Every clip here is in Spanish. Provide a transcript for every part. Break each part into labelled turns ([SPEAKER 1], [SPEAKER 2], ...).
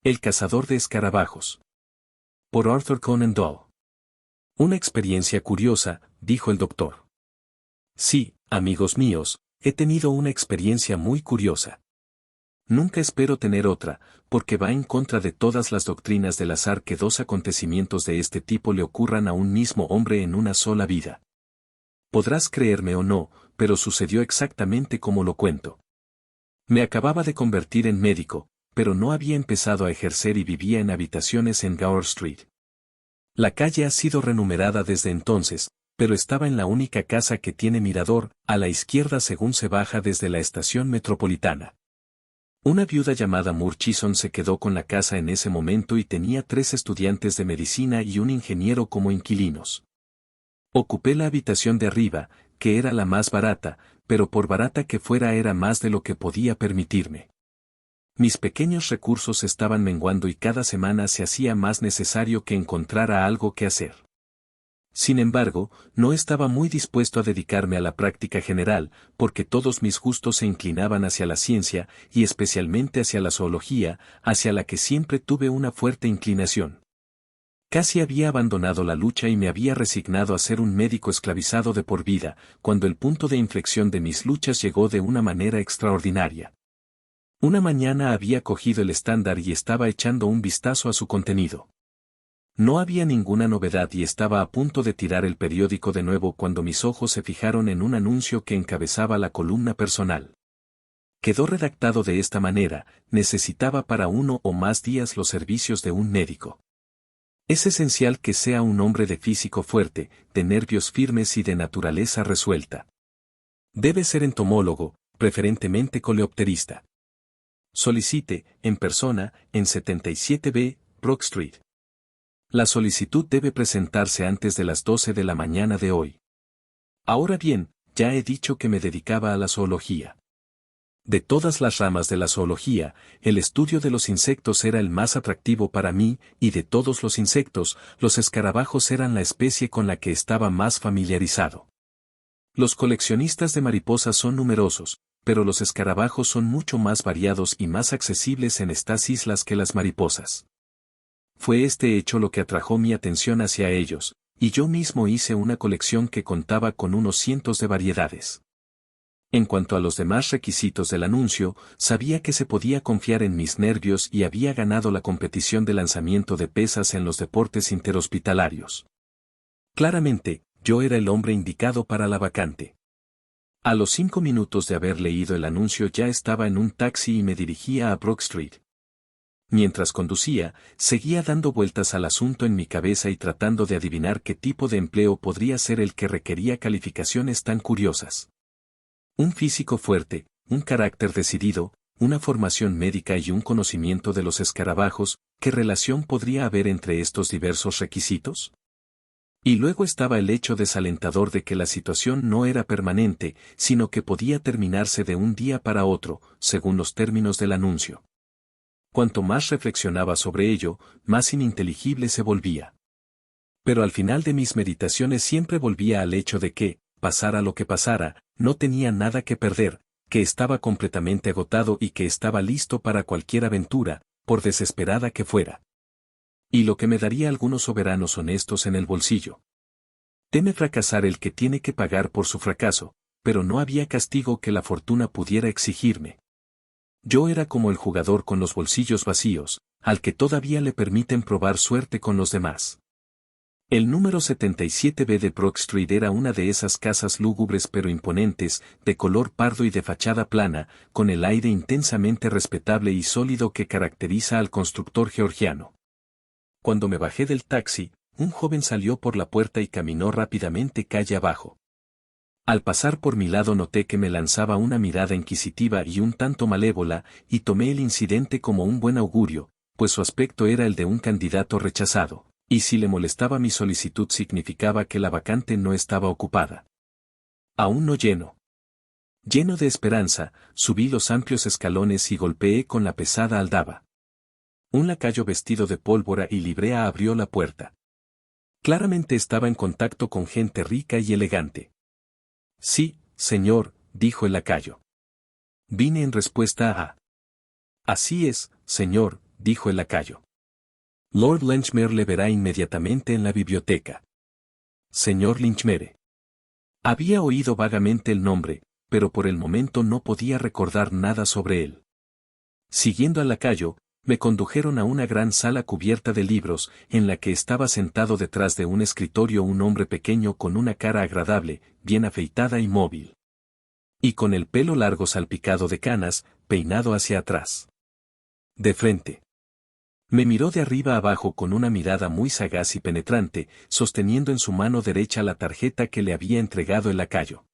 [SPEAKER 1] El cazador de escarabajos. Por Arthur Conan Doyle. Una experiencia curiosa, dijo el doctor. Sí, amigos míos, he tenido una experiencia muy curiosa. Nunca espero tener otra, porque va en contra de todas las doctrinas del azar que dos acontecimientos de este tipo le ocurran a un mismo hombre en una sola vida. Podrás creerme o no, pero sucedió exactamente como lo cuento. Me acababa de convertir en médico, pero no había empezado a ejercer y vivía en habitaciones en Gower Street. La calle ha sido renumerada desde entonces, pero estaba en la única casa que tiene mirador, a la izquierda según se baja desde la estación metropolitana. Una viuda llamada Murchison se quedó con la casa en ese momento y tenía 3 estudiantes de medicina y un ingeniero como inquilinos. Ocupé la habitación de arriba, que era la más barata, pero por barata que fuera era más de lo que podía permitirme. Mis pequeños recursos estaban menguando y cada semana se hacía más necesario que encontrara algo que hacer. Sin embargo, no estaba muy dispuesto a dedicarme a la práctica general, porque todos mis gustos se inclinaban hacia la ciencia, y especialmente hacia la zoología, hacia la que siempre tuve una fuerte inclinación. Casi había abandonado la lucha y me había resignado a ser un médico esclavizado de por vida, cuando el punto de inflexión de mis luchas llegó de una manera extraordinaria. Una mañana había cogido el estándar y estaba echando un vistazo a su contenido. No había ninguna novedad y estaba a punto de tirar el periódico de nuevo cuando mis ojos se fijaron en un anuncio que encabezaba la columna personal. Quedó redactado de esta manera: necesitaba para 1 o más días los servicios de un médico. Es esencial que sea un hombre de físico fuerte, de nervios firmes y de naturaleza resuelta. Debe ser entomólogo, preferentemente coleopterista. Solicite, en persona, en 77B, Brook Street. La solicitud debe presentarse antes de las 12 de la mañana de hoy. Ahora bien, ya he dicho que me dedicaba a la zoología. De todas las ramas de la zoología, el estudio de los insectos era el más atractivo para mí, y de todos los insectos, los escarabajos eran la especie con la que estaba más familiarizado. Los coleccionistas de mariposas son numerosos, pero los escarabajos son mucho más variados y más accesibles en estas islas que las mariposas. Fue este hecho lo que atrajo mi atención hacia ellos, y yo mismo hice una colección que contaba con unos cientos de variedades. En cuanto a los demás requisitos del anuncio, sabía que se podía confiar en mis nervios y había ganado la competición de lanzamiento de pesas en los deportes interhospitalarios. Claramente, yo era el hombre indicado para la vacante. A los 5 minutos de haber leído el anuncio ya estaba en un taxi y me dirigía a Brook Street. Mientras conducía, seguía dando vueltas al asunto en mi cabeza y tratando de adivinar qué tipo de empleo podría ser el que requería calificaciones tan curiosas. Un físico fuerte, un carácter decidido, una formación médica y un conocimiento de los escarabajos, ¿qué relación podría haber entre estos diversos requisitos? Y luego estaba el hecho desalentador de que la situación no era permanente, sino que podía terminarse de un día para otro, según los términos del anuncio. Cuanto más reflexionaba sobre ello, más ininteligible se volvía. Pero al final de mis meditaciones siempre volvía al hecho de que, pasara lo que pasara, no tenía nada que perder, que estaba completamente agotado y que estaba listo para cualquier aventura, por desesperada que fuera. Y lo que me daría algunos soberanos honestos en el bolsillo. Teme fracasar el que tiene que pagar por su fracaso, pero no había castigo que la fortuna pudiera exigirme. Yo era como el jugador con los bolsillos vacíos, al que todavía le permiten probar suerte con los demás. El número 77B de Brook Street era una de esas casas lúgubres pero imponentes, de color pardo y de fachada plana, con el aire intensamente respetable y sólido que caracteriza al constructor georgiano. Cuando me bajé del taxi, un joven salió por la puerta y caminó rápidamente calle abajo. Al pasar por mi lado noté que me lanzaba una mirada inquisitiva y un tanto malévola, y tomé el incidente como un buen augurio, pues su aspecto era el de un candidato rechazado, y si le molestaba mi solicitud significaba que la vacante no estaba ocupada. Aún no lleno. Lleno de esperanza, subí los amplios escalones y golpeé con la pesada aldaba. Un lacayo vestido de pólvora y librea abrió la puerta. Claramente estaba en contacto con gente rica y elegante. Sí, señor, dijo el lacayo. Vine en respuesta a... Así es, señor, dijo el lacayo. Lord Lynchmere le verá inmediatamente en la biblioteca. Señor Lynchmere. Había oído vagamente el nombre, pero por el momento no podía recordar nada sobre él. Siguiendo al lacayo, me condujeron a una gran sala cubierta de libros, en la que estaba sentado detrás de un escritorio un hombre pequeño con una cara agradable, bien afeitada y móvil. Y con el pelo largo salpicado de canas, peinado hacia atrás. De frente. Me miró de arriba abajo con una mirada muy sagaz y penetrante, sosteniendo en su mano derecha la tarjeta que le había entregado el lacayo.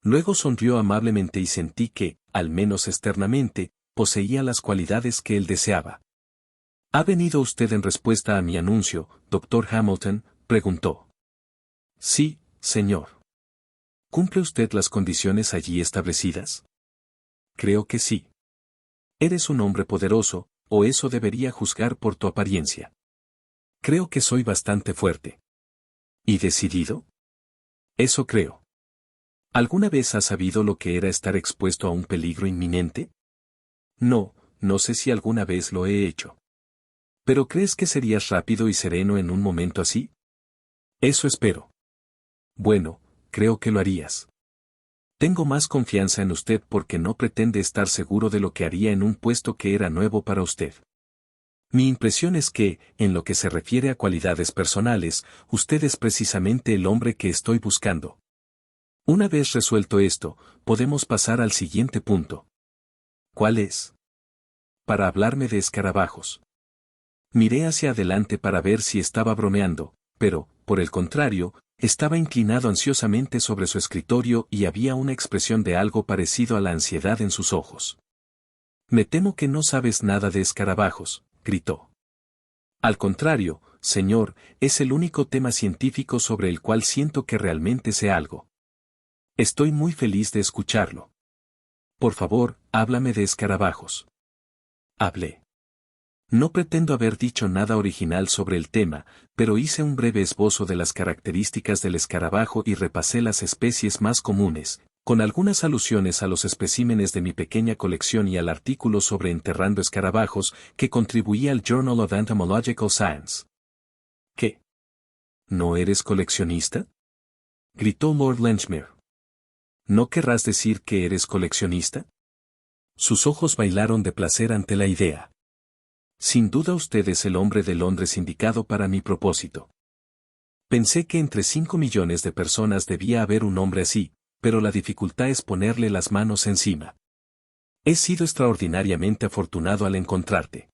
[SPEAKER 1] Luego sonrió amablemente y sentí que, al menos externamente, poseía las cualidades que él deseaba. ¿Ha venido usted en respuesta a mi anuncio, doctor Hamilton?, preguntó. Sí, señor. ¿Cumple usted las condiciones allí establecidas? Creo que sí. Eres un hombre poderoso, o eso debería juzgar por tu apariencia. Creo que soy bastante fuerte. ¿Y decidido? Eso creo. ¿Alguna vez has sabido lo que era estar expuesto a un peligro inminente? No, no sé si alguna vez lo he hecho. ¿Pero crees que serías rápido y sereno en un momento así? Eso espero. Bueno, creo que lo harías. Tengo más confianza en usted porque no pretende estar seguro de lo que haría en un puesto que era nuevo para usted. Mi impresión es que, en lo que se refiere a cualidades personales, usted es precisamente el hombre que estoy buscando. Una vez resuelto esto, podemos pasar al siguiente punto. ¿Cuál es? Para hablarme de escarabajos. Miré hacia adelante para ver si estaba bromeando, pero, por el contrario, estaba inclinado ansiosamente sobre su escritorio y había una expresión de algo parecido a la ansiedad en sus ojos. Me temo que no sabes nada de escarabajos, gritó. Al contrario, señor, es el único tema científico sobre el cual siento que realmente sé algo. Estoy muy feliz de escucharlo. Por favor, háblame de escarabajos. Hablé. No pretendo haber dicho nada original sobre el tema, pero hice un breve esbozo de las características del escarabajo y repasé las especies más comunes, con algunas alusiones a los especímenes de mi pequeña colección y al artículo sobre enterrando escarabajos que contribuía al Journal of Entomological Science. ¿Qué? ¿No eres coleccionista?, gritó Lord Lynchmere. ¿No querrás decir que eres coleccionista? Sus ojos bailaron de placer ante la idea. Sin duda usted es el hombre de Londres indicado para mi propósito. Pensé que entre 5 millones de personas debía haber un hombre así, pero la dificultad es ponerle las manos encima. He sido extraordinariamente afortunado al encontrarte.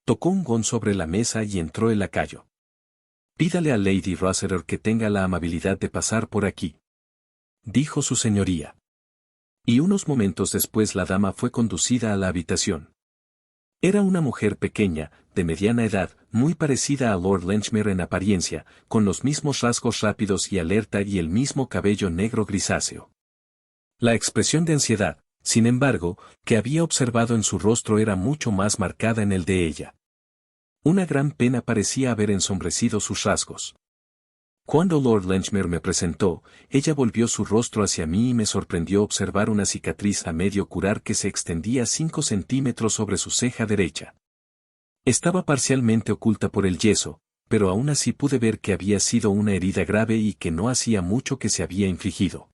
[SPEAKER 1] Tocó un gong sobre la mesa y entró el lacayo. Pídale a Lady Rossiter que tenga la amabilidad de pasar por aquí, dijo su señoría. Y unos momentos después la dama fue conducida a la habitación. Era una mujer pequeña, de mediana edad, muy parecida a Lord Lynchmere en apariencia, con los mismos rasgos rápidos y alerta y el mismo cabello negro grisáceo. La expresión de ansiedad, sin embargo, que había observado en su rostro era mucho más marcada en el de ella. Una gran pena parecía haber ensombrecido sus rasgos. Cuando Lord Lynchmere me presentó, ella volvió su rostro hacia mí y me sorprendió observar una cicatriz a medio curar que se extendía 5 centímetros sobre su ceja derecha. Estaba parcialmente oculta por el yeso, pero aún así pude ver que había sido una herida grave y que no hacía mucho que se había infligido.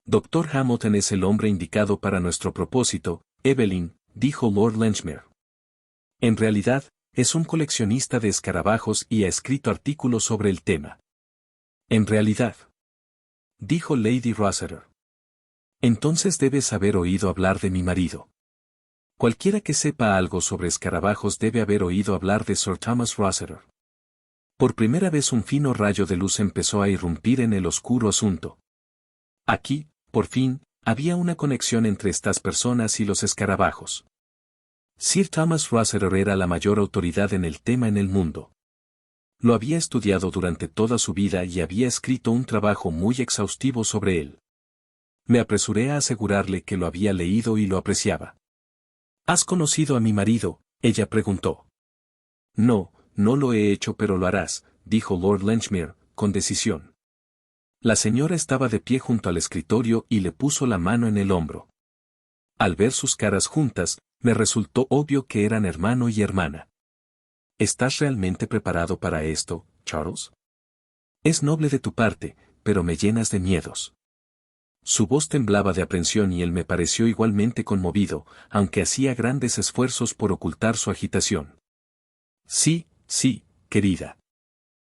[SPEAKER 1] Doctor Hamilton es el hombre indicado para nuestro propósito, Evelyn, dijo Lord Lynchmere. En realidad, es un coleccionista de escarabajos y ha escrito artículos sobre el tema. En realidad, dijo Lady Rossiter. Entonces debes haber oído hablar de mi marido. Cualquiera que sepa algo sobre escarabajos debe haber oído hablar de Sir Thomas Rossiter. Por primera vez un fino rayo de luz empezó a irrumpir en el oscuro asunto. Aquí, por fin, había una conexión entre estas personas y los escarabajos. Sir Thomas Rossiter era la mayor autoridad en el tema en el mundo. Lo había estudiado durante toda su vida y había escrito un trabajo muy exhaustivo sobre él. Me apresuré a asegurarle que lo había leído y lo apreciaba. ¿Has conocido a mi marido?, ella preguntó. No, no lo he hecho pero lo harás, dijo Lord Lynchmere, con decisión. La señora estaba de pie junto al escritorio y le puso la mano en el hombro. Al ver sus caras juntas, Me resultó obvio que eran hermano y hermana. ¿Estás realmente preparado para esto, Charles? Es noble de tu parte, pero me llenas de miedos. Su voz temblaba de aprensión y él me pareció igualmente conmovido, aunque hacía grandes esfuerzos por ocultar su agitación. Sí, sí, querida.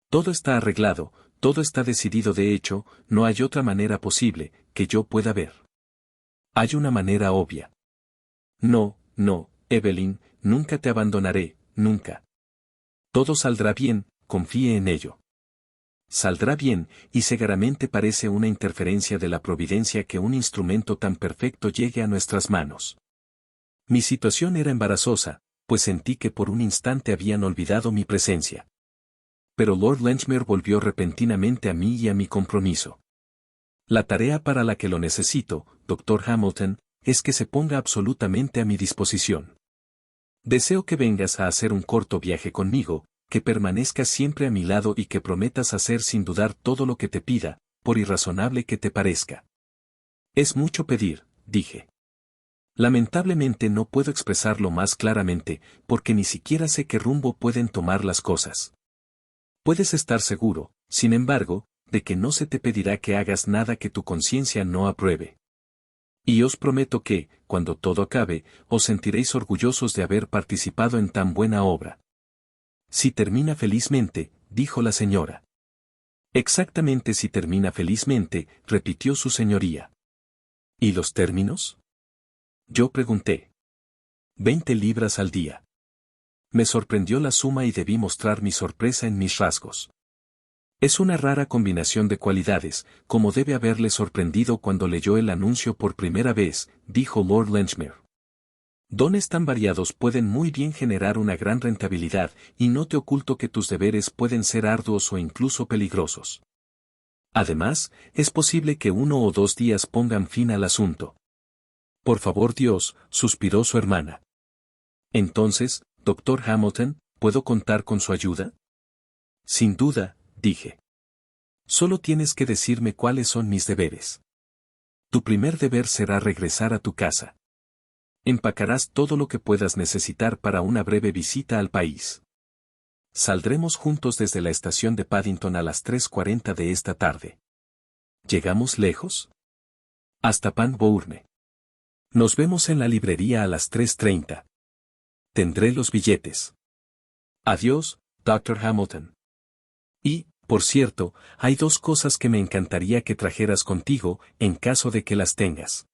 [SPEAKER 1] Todo está arreglado, todo está decidido, de hecho, no hay otra manera posible, que yo pueda ver. Hay una manera obvia. No, no, Evelyn, nunca te abandonaré, nunca. Todo saldrá bien, confíe en ello. Saldrá bien, y seguramente parece una interferencia de la providencia que un instrumento tan perfecto llegue a nuestras manos. Mi situación era embarazosa, pues sentí que por un instante habían olvidado mi presencia. Pero Lord Lenchmere volvió repentinamente a mí y a mi compromiso. La tarea para la que lo necesito, Dr. Hamilton, es que se ponga absolutamente a mi disposición. Deseo que vengas a hacer un corto viaje conmigo, que permanezcas siempre a mi lado y que prometas hacer sin dudar todo lo que te pida, por irrazonable que te parezca. Es mucho pedir, dije. Lamentablemente no puedo expresarlo más claramente, porque ni siquiera sé qué rumbo pueden tomar las cosas. Puedes estar seguro, sin embargo, de que no se te pedirá que hagas nada que tu conciencia no apruebe. Y os prometo que, cuando todo acabe, os sentiréis orgullosos de haber participado en tan buena obra. Si termina felizmente, dijo la señora. Exactamente, si termina felizmente, repitió su señoría. ¿Y los términos? Yo pregunté. 20 libras al día. Me sorprendió la suma y debí mostrar mi sorpresa en mis rasgos. Es una rara combinación de cualidades, como debe haberle sorprendido cuando leyó el anuncio por primera vez, dijo Lord Lenchmere. Dones tan variados pueden muy bien generar una gran rentabilidad, y no te oculto que tus deberes pueden ser arduos o incluso peligrosos. Además, es posible que 1 o 2 días pongan fin al asunto. Por favor, Dios, suspiró su hermana. Entonces, Dr. Hamilton, ¿puedo contar con su ayuda? Sin duda, dije. Solo tienes que decirme cuáles son mis deberes. Tu primer deber será regresar a tu casa. Empacarás todo lo que puedas necesitar para una breve visita al país. Saldremos juntos desde la estación de Paddington a las 3:40 de esta tarde. ¿Llegamos lejos? Hasta Pangbourne. Nos vemos en la librería a las 3:30. Tendré los billetes. Adiós, Dr. Hamilton. Y, por cierto, hay 2 cosas que me encantaría que trajeras contigo, en caso de que las tengas.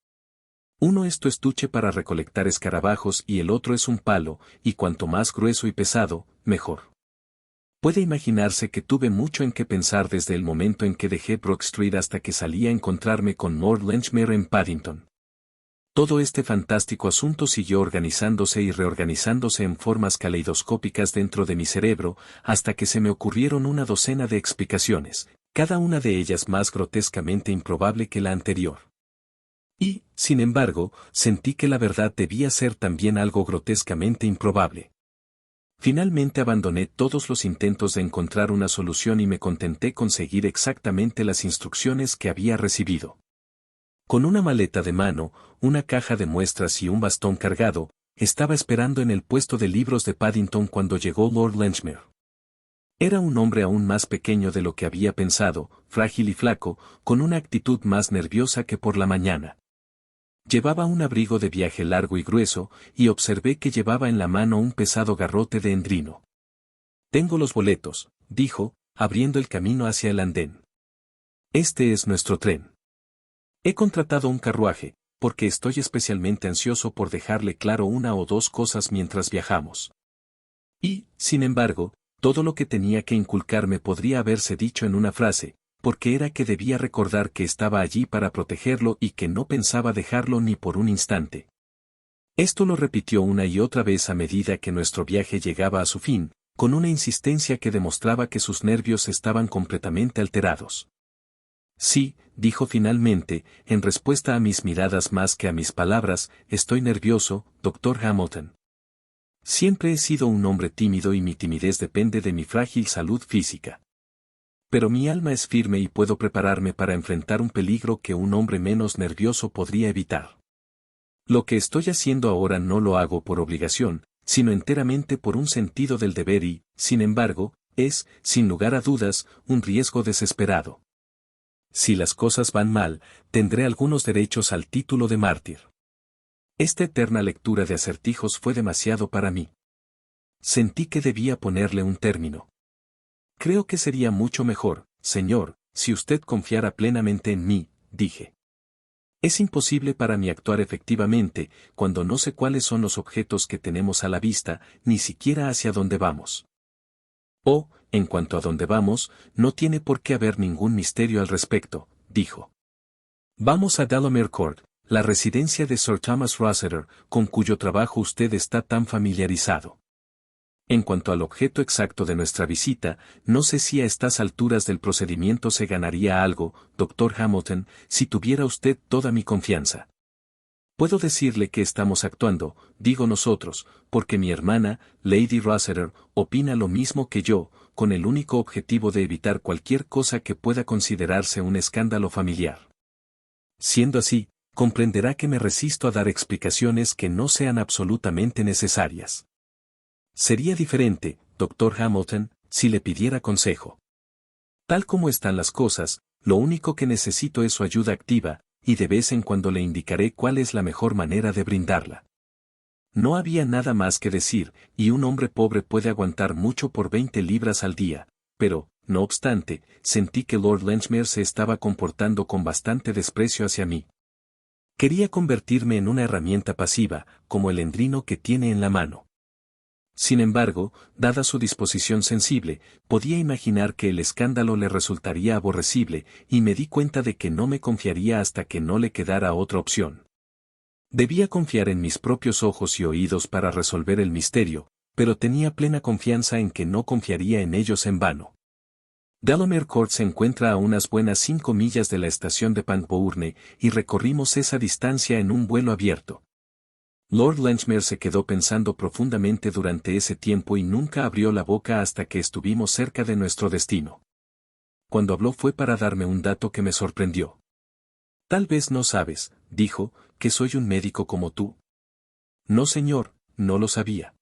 [SPEAKER 1] Uno es tu estuche para recolectar escarabajos y el otro es un palo, y cuanto más grueso y pesado, mejor. Puede imaginarse que tuve mucho en qué pensar desde el momento en que dejé Brook Street hasta que salí a encontrarme con Lord Lenchmere en Paddington. Todo este fantástico asunto siguió organizándose y reorganizándose en formas caleidoscópicas dentro de mi cerebro, hasta que se me ocurrieron una docena de explicaciones, cada una de ellas más grotescamente improbable que la anterior. Y, sin embargo, sentí que la verdad debía ser también algo grotescamente improbable. Finalmente abandoné todos los intentos de encontrar una solución y me contenté con seguir exactamente las instrucciones que había recibido. Con una maleta de mano, una caja de muestras y un bastón cargado, estaba esperando en el puesto de libros de Paddington cuando llegó Lord Lenchmere. Era un hombre aún más pequeño de lo que había pensado, frágil y flaco, con una actitud más nerviosa que por la mañana. Llevaba un abrigo de viaje largo y grueso, y observé que llevaba en la mano un pesado garrote de endrino. Tengo los boletos, dijo, abriendo el camino hacia el andén. Este es nuestro tren. He contratado un carruaje, porque estoy especialmente ansioso por dejarle claro 1 o 2 cosas mientras viajamos. Y, sin embargo, todo lo que tenía que inculcarme podría haberse dicho en una frase, porque era que debía recordar que estaba allí para protegerlo y que no pensaba dejarlo ni por un instante. Esto lo repitió una y otra vez a medida que nuestro viaje llegaba a su fin, con una insistencia que demostraba que sus nervios estaban completamente alterados. Sí, dijo finalmente, en respuesta a mis miradas más que a mis palabras, estoy nervioso, Dr. Hamilton. Siempre he sido un hombre tímido y mi timidez depende de mi frágil salud física. Pero mi alma es firme y puedo prepararme para enfrentar un peligro que un hombre menos nervioso podría evitar. Lo que estoy haciendo ahora no lo hago por obligación, sino enteramente por un sentido del deber y, sin embargo, es, sin lugar a dudas, un riesgo desesperado. Si las cosas van mal, tendré algunos derechos al título de mártir. Esta eterna lectura de acertijos fue demasiado para mí. Sentí que debía ponerle un término. Creo que sería mucho mejor, señor, si usted confiara plenamente en mí, dije. Es imposible para mí actuar efectivamente, cuando no sé cuáles son los objetos que tenemos a la vista, ni siquiera hacia dónde vamos. Oh, en cuanto a dónde vamos, no tiene por qué haber ningún misterio al respecto, dijo. Vamos a Delamere Court, la residencia de Sir Thomas Rossiter, con cuyo trabajo usted está tan familiarizado. En cuanto al objeto exacto de nuestra visita, no sé si a estas alturas del procedimiento se ganaría algo, Dr. Hamilton, si tuviera usted toda mi confianza. Puedo decirle que estamos actuando, digo nosotros, porque mi hermana, Lady Rossiter, opina lo mismo que yo, con el único objetivo de evitar cualquier cosa que pueda considerarse un escándalo familiar. Siendo así, comprenderá que me resisto a dar explicaciones que no sean absolutamente necesarias. Sería diferente, Dr. Hamilton, si le pidiera consejo. Tal como están las cosas, lo único que necesito es su ayuda activa, y de vez en cuando le indicaré cuál es la mejor manera de brindarla. No había nada más que decir, y un hombre pobre puede aguantar mucho por 20 libras al día, pero, no obstante, sentí que Lord Lenchmere se estaba comportando con bastante desprecio hacia mí. Quería convertirme en una herramienta pasiva, como el endrino que tiene en la mano. Sin embargo, dada su disposición sensible, podía imaginar que el escándalo le resultaría aborrecible, y me di cuenta de que no me confiaría hasta que no le quedara otra opción. Debía confiar en mis propios ojos y oídos para resolver el misterio, pero tenía plena confianza en que no confiaría en ellos en vano. Delamere Court se encuentra a unas buenas 5 millas de la estación de Pangbourne, y recorrimos esa distancia en un vuelo abierto. Lord Lenchmere se quedó pensando profundamente durante ese tiempo y nunca abrió la boca hasta que estuvimos cerca de nuestro destino. Cuando habló fue para darme un dato que me sorprendió. Tal vez no sabes, dijo, que soy un médico como tú. No señor, no lo sabía.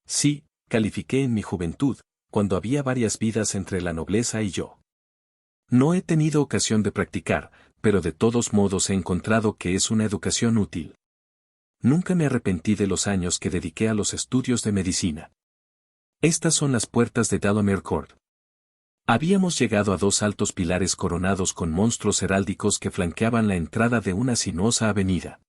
[SPEAKER 1] Sí, califiqué en mi juventud, cuando había varias vidas entre la nobleza y yo. No he tenido ocasión de practicar, pero de todos modos he encontrado que es una educación útil. Nunca me arrepentí de los años que dediqué a los estudios de medicina. Estas son las puertas de Delamere Court. Habíamos llegado a 2 altos pilares coronados con monstruos heráldicos que flanqueaban la entrada de una sinuosa avenida.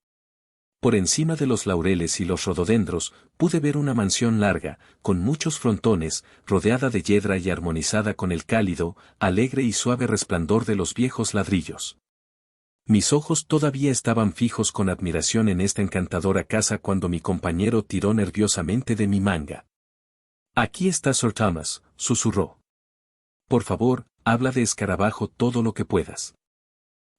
[SPEAKER 1] Por encima de los laureles y los rododendros, pude ver una mansión larga, con muchos frontones, rodeada de yedra y armonizada con el cálido, alegre y suave resplandor de los viejos ladrillos. Mis ojos todavía estaban fijos con admiración en esta encantadora casa cuando mi compañero tiró nerviosamente de mi manga. Aquí está Sir Thomas, susurró. Por favor, habla de escarabajo todo lo que puedas.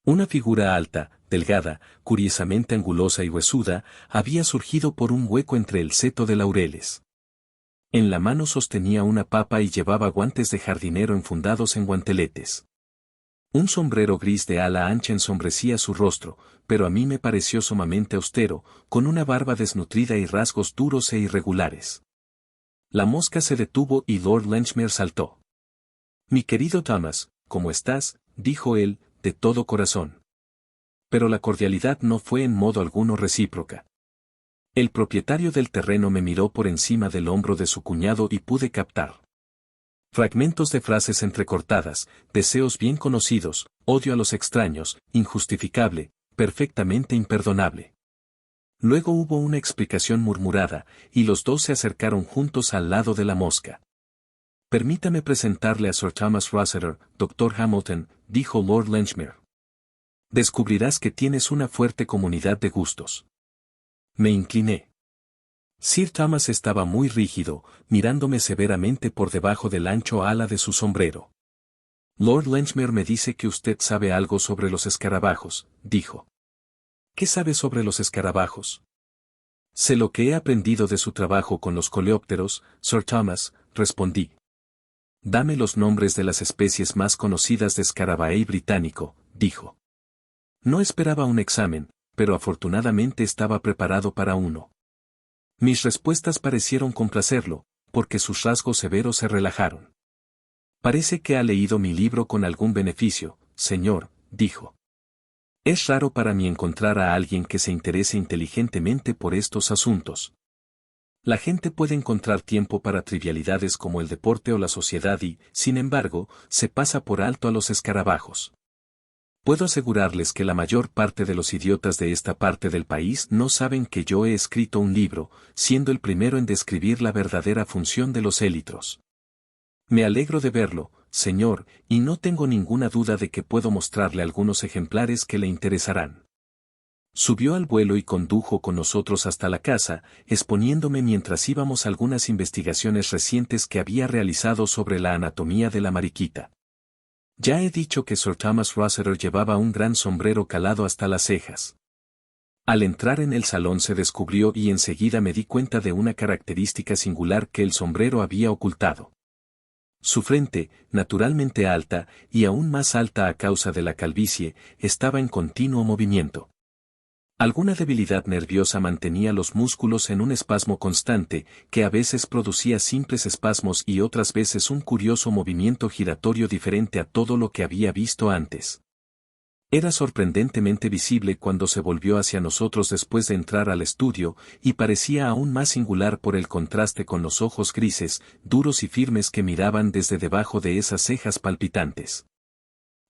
[SPEAKER 1] Una figura alta, delgada, curiosamente angulosa y huesuda, había surgido por un hueco entre el seto de laureles. En la mano sostenía una papa y llevaba guantes de jardinero enfundados en guanteletes. Un sombrero gris de ala ancha ensombrecía su rostro, pero a mí me pareció sumamente austero, con una barba desnutrida y rasgos duros e irregulares. La mosca se detuvo y Lord Lenchmere saltó. Mi querido Thomas, ¿cómo estás?, dijo él, de todo corazón. Pero la cordialidad no fue en modo alguno recíproca. El propietario del terreno me miró por encima del hombro de su cuñado y pude captar fragmentos de frases entrecortadas, deseos bien conocidos, odio a los extraños, injustificable, perfectamente imperdonable. Luego hubo una explicación murmurada, y los dos se acercaron juntos al lado de la mosca. Permítame presentarle a Sir Thomas Rossiter, Dr. Hamilton, dijo Lord Lenchmere. Descubrirás que tienes una fuerte comunidad de gustos. Me incliné. Sir Thomas estaba muy rígido, mirándome severamente por debajo del ancho ala de su sombrero. Lord Lenchmere me dice que usted sabe algo sobre los escarabajos, dijo. ¿Qué sabe sobre los escarabajos? Sé lo que he aprendido de su trabajo con los coleópteros, Sir Thomas, respondí. Dame los nombres de las especies más conocidas de escarabaei británico, dijo. No esperaba un examen, pero afortunadamente estaba preparado para uno. Mis respuestas parecieron complacerlo, porque sus rasgos severos se relajaron. Parece que ha leído mi libro con algún beneficio, señor, dijo. Es raro para mí encontrar a alguien que se interese inteligentemente por estos asuntos. La gente puede encontrar tiempo para trivialidades como el deporte o la sociedad y, sin embargo, se pasa por alto a los escarabajos. Puedo asegurarles que la mayor parte de los idiotas de esta parte del país no saben que yo he escrito un libro, siendo el primero en describir la verdadera función de los élitros. Me alegro de verlo, señor, y no tengo ninguna duda de que puedo mostrarle algunos ejemplares que le interesarán. Subió al vuelo y condujo con nosotros hasta la casa, exponiéndome mientras íbamos algunas investigaciones recientes que había realizado sobre la anatomía de la mariquita. Ya he dicho que Sir Thomas Rossiter llevaba un gran sombrero calado hasta las cejas. Al entrar en el salón se descubrió y enseguida me di cuenta de una característica singular que el sombrero había ocultado. Su frente, naturalmente alta, y aún más alta a causa de la calvicie, estaba en continuo movimiento. Alguna debilidad nerviosa mantenía los músculos en un espasmo constante, que a veces producía simples espasmos y otras veces un curioso movimiento giratorio diferente a todo lo que había visto antes. Era sorprendentemente visible cuando se volvió hacia nosotros después de entrar al estudio, y parecía aún más singular por el contraste con los ojos grises, duros y firmes que miraban desde debajo de esas cejas palpitantes.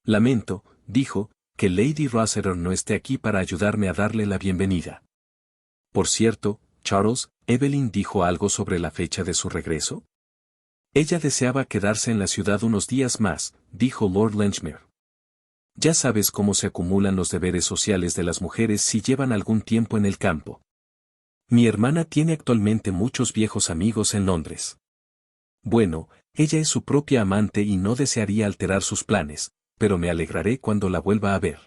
[SPEAKER 1] Lamento, dijo, que Lady Rossiter no esté aquí para ayudarme a darle la bienvenida. Por cierto, Charles, ¿Evelyn dijo algo sobre la fecha de su regreso? Ella deseaba quedarse en la ciudad unos días más, dijo Lord Lenchmere. Ya sabes cómo se acumulan los deberes sociales de las mujeres si llevan algún tiempo en el campo. Mi hermana tiene actualmente muchos viejos amigos en Londres. Bueno, ella es su propia amante y no desearía alterar sus planes, pero me alegraré cuando la vuelva a ver.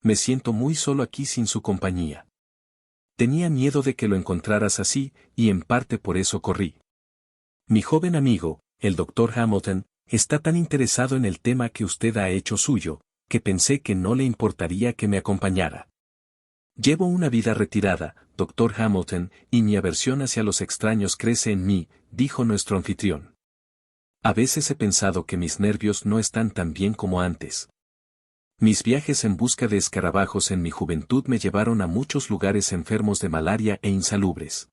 [SPEAKER 1] Me siento muy solo aquí sin su compañía. Tenía miedo de que lo encontraras así, y en parte por eso corrí. Mi joven amigo, el doctor Hamilton, está tan interesado en el tema que usted ha hecho suyo, que pensé que no le importaría que me acompañara. Llevo una vida retirada, doctor Hamilton, y mi aversión hacia los extraños crece en mí, dijo nuestro anfitrión. A veces he pensado que mis nervios no están tan bien como antes. Mis viajes en busca de escarabajos en mi juventud me llevaron a muchos lugares enfermos de malaria e insalubres.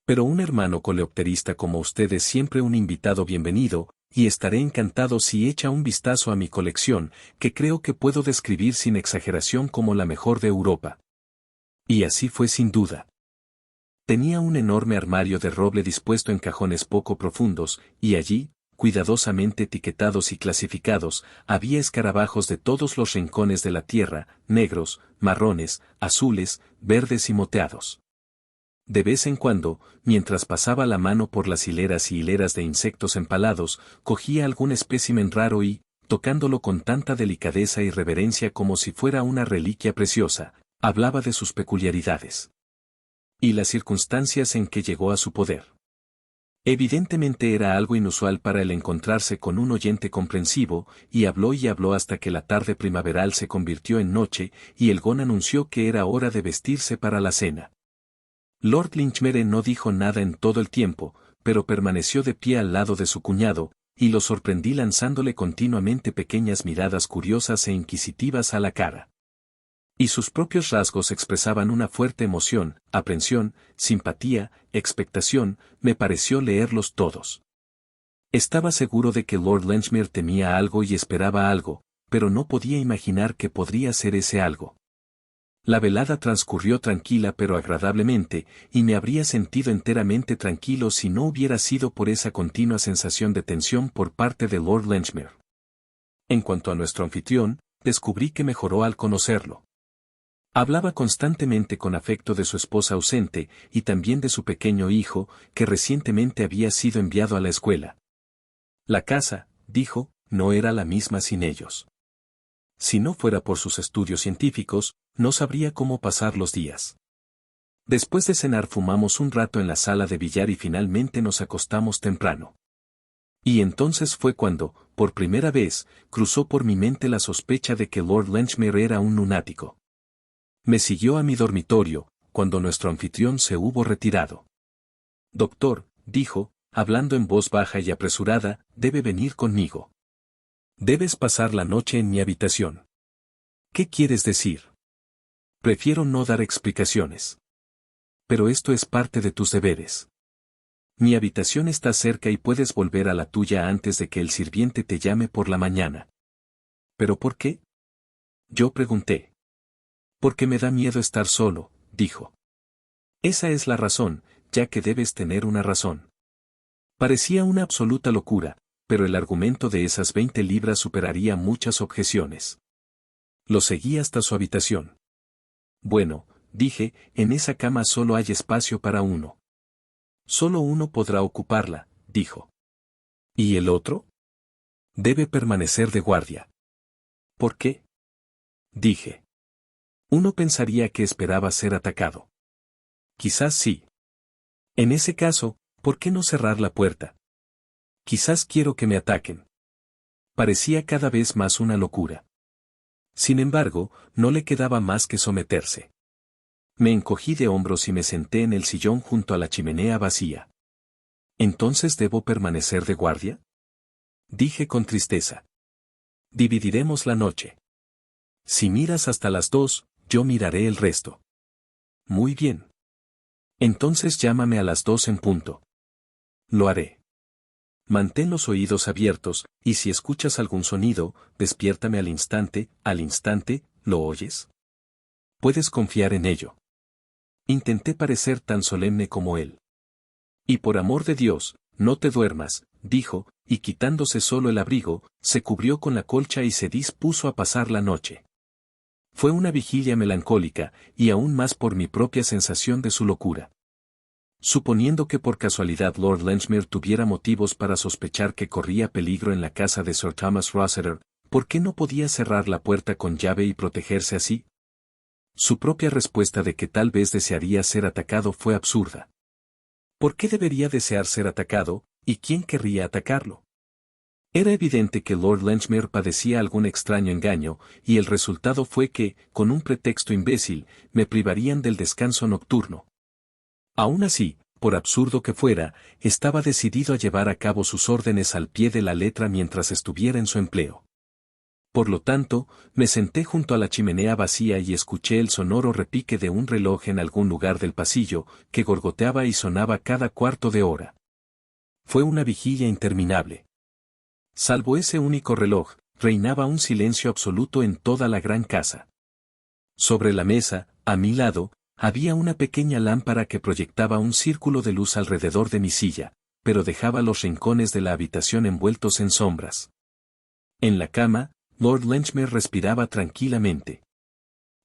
[SPEAKER 1] Pero un hermano coleopterista como usted es siempre un invitado bienvenido, y estaré encantado si echa un vistazo a mi colección, que creo que puedo describir sin exageración como la mejor de Europa. Y así fue sin duda. Tenía un enorme armario de roble dispuesto en cajones poco profundos, y allí, cuidadosamente etiquetados y clasificados, había escarabajos de todos los rincones de la tierra, negros, marrones, azules, verdes y moteados. De vez en cuando, mientras pasaba la mano por las hileras y hileras de insectos empalados, cogía algún espécimen raro y, tocándolo con tanta delicadeza y reverencia como si fuera una reliquia preciosa, hablaba de sus peculiaridades y las circunstancias en que llegó a su poder. Evidentemente era algo inusual para él encontrarse con un oyente comprensivo, y habló hasta que la tarde primaveral se convirtió en noche, y el gong anunció que era hora de vestirse para la cena. Lord Linchmere no dijo nada en todo el tiempo, pero permaneció de pie al lado de su cuñado, y lo sorprendí lanzándole continuamente pequeñas miradas curiosas e inquisitivas a la cara. Y sus propios rasgos expresaban una fuerte emoción, aprensión, simpatía, expectación, me pareció leerlos todos. Estaba seguro de que Lord Lenchmere temía algo y esperaba algo, pero no podía imaginar qué podría ser ese algo. La velada transcurrió tranquila pero agradablemente, y me habría sentido enteramente tranquilo si no hubiera sido por esa continua sensación de tensión por parte de Lord Lenchmere. En cuanto a nuestro anfitrión, descubrí que mejoró al conocerlo. Hablaba constantemente con afecto de su esposa ausente, y también de su pequeño hijo, que recientemente había sido enviado a la escuela. La casa, dijo, no era la misma sin ellos. Si no fuera por sus estudios científicos, no sabría cómo pasar los días. Después de cenar fumamos un rato en la sala de billar y finalmente nos acostamos temprano. Y entonces fue cuando, por primera vez, cruzó por mi mente la sospecha de que Lord Lenchmere era un lunático. Me siguió a mi dormitorio, cuando nuestro anfitrión se hubo retirado. Doctor, dijo, hablando en voz baja y apresurada, debe venir conmigo. Debes pasar la noche en mi habitación. ¿Qué quieres decir? Prefiero no dar explicaciones. Pero esto es parte de tus deberes. Mi habitación está cerca y puedes volver a la tuya antes de que el sirviente te llame por la mañana. ¿Pero por qué? Yo pregunté. Porque me da miedo estar solo, dijo. Esa es la razón, ya que debes tener una razón. Parecía una absoluta locura, pero el argumento de esas 20 libras superaría muchas objeciones. Lo seguí hasta su habitación. Bueno, dije, en esa cama solo hay espacio para uno. Solo uno podrá ocuparla, dijo. ¿Y el otro? Debe permanecer de guardia. ¿Por qué? Dije. Uno pensaría que esperaba ser atacado. Quizás sí. En ese caso, ¿por qué no cerrar la puerta? Quizás quiero que me ataquen. Parecía cada vez más una locura. Sin embargo, no le quedaba más que someterse. Me encogí de hombros y me senté en el sillón junto a la chimenea vacía. ¿Entonces debo permanecer de guardia? Dije con tristeza. Dividiremos la noche. Si miras hasta las 2, yo miraré el resto. Muy bien. Entonces llámame a las 2 en punto. Lo haré. Mantén los oídos abiertos, y si escuchas algún sonido, despiértame al instante, ¿lo oyes? Puedes confiar en ello. Intenté parecer tan solemne como él. Y por amor de Dios, no te duermas, dijo, y quitándose solo el abrigo, se cubrió con la colcha y se dispuso a pasar la noche. Fue una vigilia melancólica, y aún más por mi propia sensación de su locura. Suponiendo que por casualidad Lord Lenchmere tuviera motivos para sospechar que corría peligro en la casa de Sir Thomas Rossiter, ¿por qué no podía cerrar la puerta con llave y protegerse así? Su propia respuesta de que tal vez desearía ser atacado fue absurda. ¿Por qué debería desear ser atacado, y quién querría atacarlo? Era evidente que Lord Lenchmere padecía algún extraño engaño, y el resultado fue que, con un pretexto imbécil, me privarían del descanso nocturno. Aún así, por absurdo que fuera, estaba decidido a llevar a cabo sus órdenes al pie de la letra mientras estuviera en su empleo. Por lo tanto, me senté junto a la chimenea vacía y escuché el sonoro repique de un reloj en algún lugar del pasillo, que gorgoteaba y sonaba cada cuarto de hora. Fue una vigilia interminable. Salvo ese único reloj, reinaba un silencio absoluto en toda la gran casa. Sobre la mesa, a mi lado, había una pequeña lámpara que proyectaba un círculo de luz alrededor de mi silla, pero dejaba los rincones de la habitación envueltos en sombras. En la cama, Lord Lenchmere respiraba tranquilamente.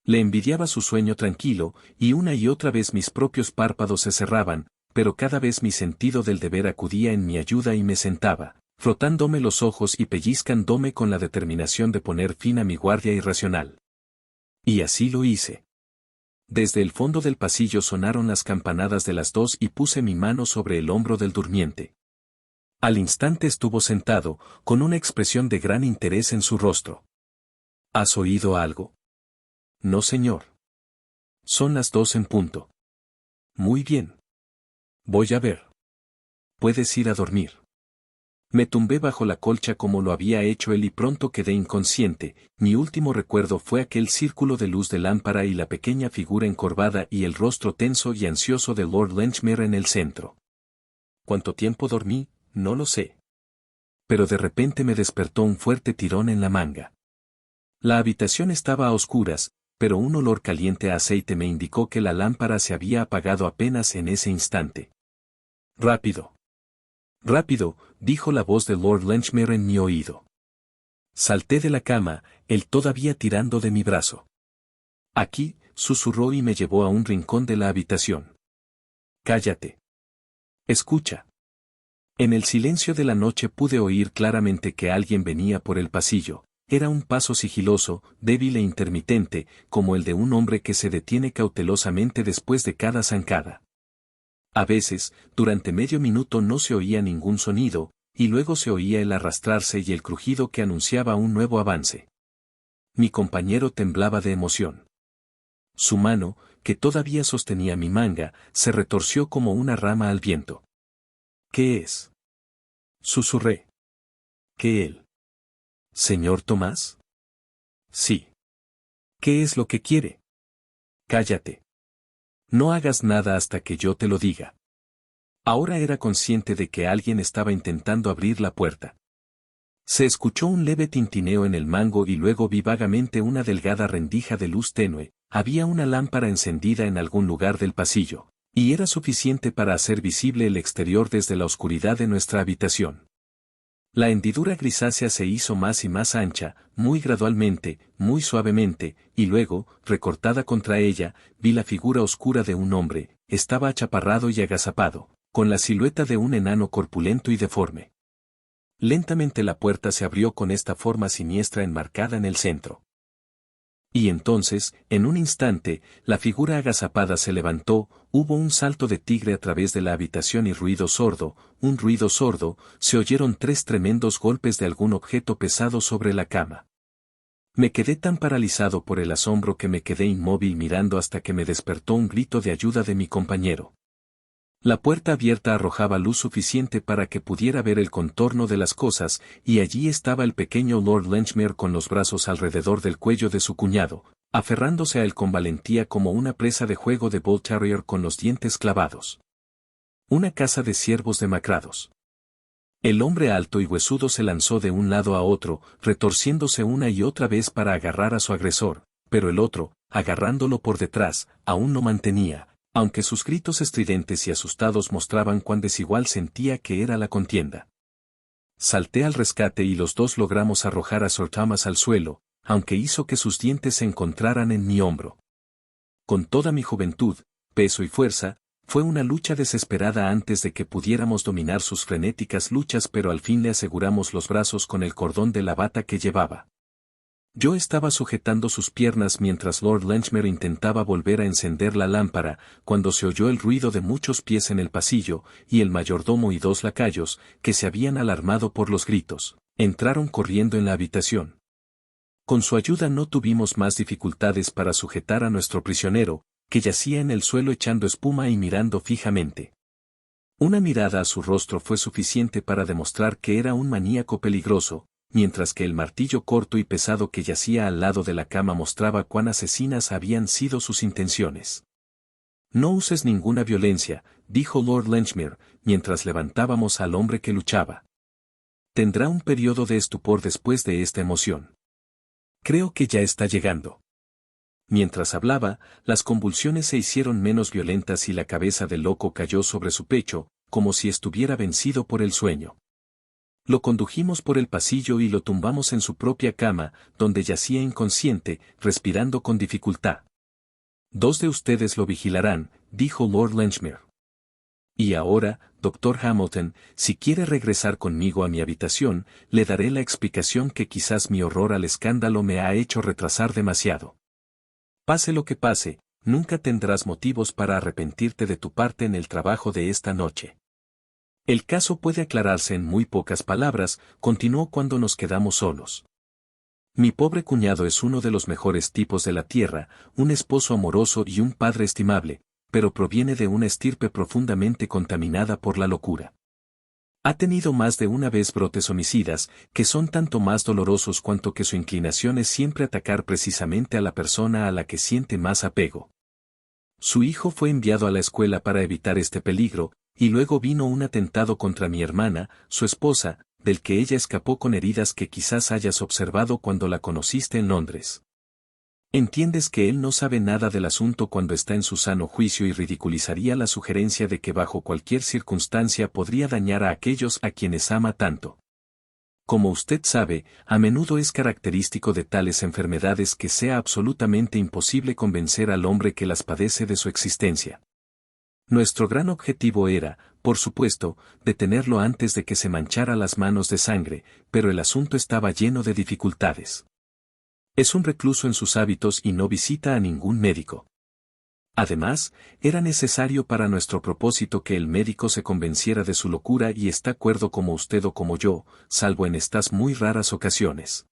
[SPEAKER 1] Le envidiaba su sueño tranquilo, y una y otra vez mis propios párpados se cerraban, pero cada vez mi sentido del deber acudía en mi ayuda y me sentaba, frotándome los ojos y pellizcándome con la determinación de poner fin a mi guardia irracional. Y así lo hice. Desde el fondo del pasillo sonaron las campanadas de las 2 y puse mi mano sobre el hombro del durmiente. Al instante estuvo sentado, con una expresión de gran interés en su rostro. ¿Has oído algo? No, señor. Son las 2 en punto. Muy bien. Voy a ver. Puedes ir a dormir. Me tumbé bajo la colcha como lo había hecho él y pronto quedé inconsciente. Mi último recuerdo fue aquel círculo de luz de lámpara y la pequeña figura encorvada y el rostro tenso y ansioso de Lord Lenchmere en el centro. ¿Cuánto tiempo dormí? No lo sé. Pero de repente me despertó un fuerte tirón en la manga. La habitación estaba a oscuras, pero un olor caliente a aceite me indicó que la lámpara se había apagado apenas en ese instante. Rápido. Rápido, dijo la voz de Lord Lenchmere en mi oído. Salté de la cama, él todavía tirando de mi brazo. Aquí, susurró y me llevó a un rincón de la habitación. Cállate. Escucha. En el silencio de la noche pude oír claramente que alguien venía por el pasillo. Era un paso sigiloso, débil e intermitente, como el de un hombre que se detiene cautelosamente después de cada zancada. A veces, durante medio minuto no se oía ningún sonido, y luego se oía el arrastrarse y el crujido que anunciaba un nuevo avance. Mi compañero temblaba de emoción. Su mano, que todavía sostenía mi manga, se retorció como una rama al viento. ¿Qué es? Susurré. ¿Qué él? ¿Señor Tomás? Sí. ¿Qué es lo que quiere? Cállate. No hagas nada hasta que yo te lo diga. Ahora era consciente de que alguien estaba intentando abrir la puerta. Se escuchó un leve tintineo en el mango y luego vi vagamente una delgada rendija de luz tenue. Había una lámpara encendida en algún lugar del pasillo, y era suficiente para hacer visible el exterior desde la oscuridad de nuestra habitación. La hendidura grisácea se hizo más y más ancha, muy gradualmente, muy suavemente, y luego, recortada contra ella, vi la figura oscura de un hombre. Estaba achaparrado y agazapado, con la silueta de un enano corpulento y deforme. Lentamente la puerta se abrió con esta forma siniestra enmarcada en el centro. Y entonces, en un instante, la figura agazapada se levantó, hubo un salto de tigre a través de la habitación y un ruido sordo, se oyeron 3 tremendos golpes de algún objeto pesado sobre la cama. Me quedé tan paralizado por el asombro que me quedé inmóvil mirando hasta que me despertó un grito de ayuda de mi compañero. La puerta abierta arrojaba luz suficiente para que pudiera ver el contorno de las cosas, y allí estaba el pequeño Lord Lenchmere con los brazos alrededor del cuello de su cuñado, aferrándose a él con valentía como una presa de juego de Bull Terrier con los dientes clavados. Una casa de ciervos demacrados. El hombre alto y huesudo se lanzó de un lado a otro, retorciéndose una y otra vez para agarrar a su agresor, pero el otro, agarrándolo por detrás, aún lo mantenía, aunque sus gritos estridentes y asustados mostraban cuán desigual sentía que era la contienda. Salté al rescate y los dos logramos arrojar a Sir Thomas al suelo, aunque hizo que sus dientes se encontraran en mi hombro. Con toda mi juventud, peso y fuerza, fue una lucha desesperada antes de que pudiéramos dominar sus frenéticas luchas, pero al fin le aseguramos los brazos con el cordón de la bata que llevaba. Yo estaba sujetando sus piernas mientras Lord Lenchmere intentaba volver a encender la lámpara, cuando se oyó el ruido de muchos pies en el pasillo, y el mayordomo y 2 lacayos, que se habían alarmado por los gritos, entraron corriendo en la habitación. Con su ayuda no tuvimos más dificultades para sujetar a nuestro prisionero, que yacía en el suelo echando espuma y mirando fijamente. Una mirada a su rostro fue suficiente para demostrar que era un maníaco peligroso, mientras que el martillo corto y pesado que yacía al lado de la cama mostraba cuán asesinas habían sido sus intenciones. No uses ninguna violencia, dijo Lord Lenchmere, mientras levantábamos al hombre que luchaba. Tendrá un periodo de estupor después de esta emoción. Creo que ya está llegando. Mientras hablaba, las convulsiones se hicieron menos violentas y la cabeza del loco cayó sobre su pecho, como si estuviera vencido por el sueño. Lo condujimos por el pasillo y lo tumbamos en su propia cama, donde yacía inconsciente, respirando con dificultad. 2 de ustedes lo vigilarán, dijo Lord Lenchmere. Y ahora, Dr. Hamilton, si quiere regresar conmigo a mi habitación, le daré la explicación que quizás mi horror al escándalo me ha hecho retrasar demasiado. Pase lo que pase, nunca tendrás motivos para arrepentirte de tu parte en el trabajo de esta noche. El caso puede aclararse en muy pocas palabras, continuó cuando nos quedamos solos. Mi pobre cuñado es uno de los mejores tipos de la tierra, un esposo amoroso y un padre estimable, pero proviene de una estirpe profundamente contaminada por la locura. Ha tenido más de una vez brotes homicidas, que son tanto más dolorosos cuanto que su inclinación es siempre atacar precisamente a la persona a la que siente más apego. Su hijo fue enviado a la escuela para evitar este peligro, y luego vino un atentado contra mi hermana, su esposa, del que ella escapó con heridas que quizás hayas observado cuando la conociste en Londres. Entiendes que él no sabe nada del asunto cuando está en su sano juicio y ridiculizaría la sugerencia de que bajo cualquier circunstancia podría dañar a aquellos a quienes ama tanto. Como usted sabe, a menudo es característico de tales enfermedades que sea absolutamente imposible convencer al hombre que las padece de su existencia. Nuestro gran objetivo era, por supuesto, detenerlo antes de que se manchara las manos de sangre, pero el asunto estaba lleno de dificultades. Es un recluso en sus hábitos y no visita a ningún médico. Además, era necesario para nuestro propósito que el médico se convenciera de su locura y está cuerdo como usted o como yo, salvo en estas muy raras ocasiones.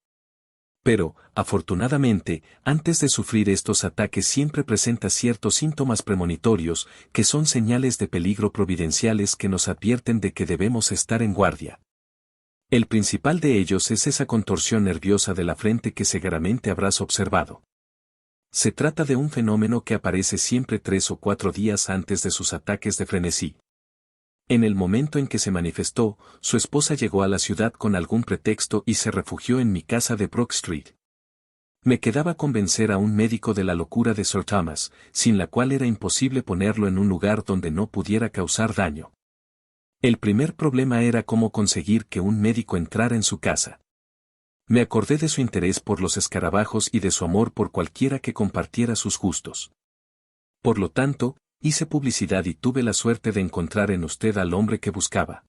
[SPEAKER 1] Pero, afortunadamente, antes de sufrir estos ataques siempre presenta ciertos síntomas premonitorios, que son señales de peligro providenciales que nos advierten de que debemos estar en guardia. El principal de ellos es esa contorsión nerviosa de la frente que seguramente habrás observado. Se trata de un fenómeno que aparece siempre 3 o 4 días antes de sus ataques de frenesí. En el momento en que se manifestó, su esposa llegó a la ciudad con algún pretexto y se refugió en mi casa de Brook Street. Me quedaba convencer a un médico de la locura de Sir Thomas, sin la cual era imposible ponerlo en un lugar donde no pudiera causar daño. El primer problema era cómo conseguir que un médico entrara en su casa. Me acordé de su interés por los escarabajos y de su amor por cualquiera que compartiera sus gustos. Por lo tanto, hice publicidad y tuve la suerte de encontrar en usted al hombre que buscaba.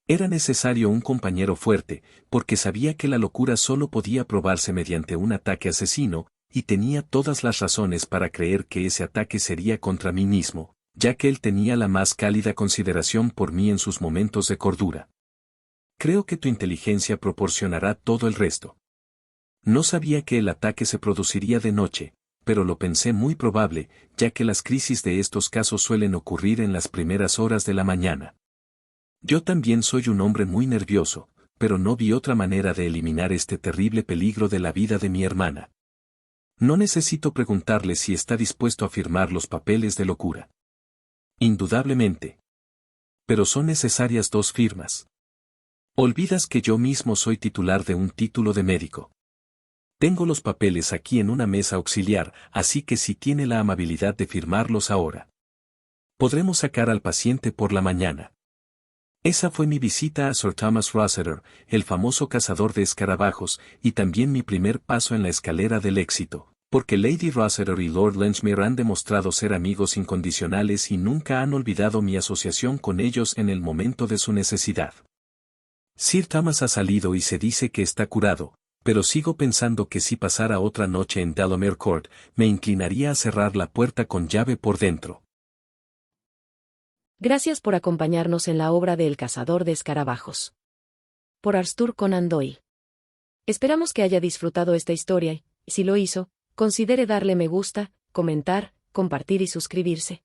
[SPEAKER 1] Era necesario un compañero fuerte, porque sabía que la locura solo podía probarse mediante un ataque asesino, y tenía todas las razones para creer que ese ataque sería contra mí mismo, ya que él tenía la más cálida consideración por mí en sus momentos de cordura. Creo que tu inteligencia proporcionará todo el resto. No sabía que el ataque se produciría de noche, pero lo pensé muy probable, ya que las crisis de estos casos suelen ocurrir en las primeras horas de la mañana. Yo también soy un hombre muy nervioso, pero no vi otra manera de eliminar este terrible peligro de la vida de mi hermana. No necesito preguntarle si está dispuesto a firmar los papeles de locura. Indudablemente. Pero son necesarias 2 firmas. Olvidas que yo mismo soy titular de un título de médico. Tengo los papeles aquí en una mesa auxiliar, así que si tiene la amabilidad de firmarlos ahora. Podremos sacar al paciente por la mañana. Esa fue mi visita a Sir Thomas Rossiter, el famoso cazador de escarabajos, y también mi primer paso en la escalera del éxito, porque Lady Rossiter y Lord Lenchmere han demostrado ser amigos incondicionales y nunca han olvidado mi asociación con ellos en el momento de su necesidad. Sir Thomas ha salido y se dice que está curado, pero sigo pensando que si pasara otra noche en Delamere Court, me inclinaría a cerrar la puerta con llave por dentro.
[SPEAKER 2] Gracias por acompañarnos en la obra de El cazador de escarabajos. Por Arthur Conan Doyle. Esperamos que haya disfrutado esta historia y, si lo hizo, considere darle me gusta, comentar, compartir y suscribirse.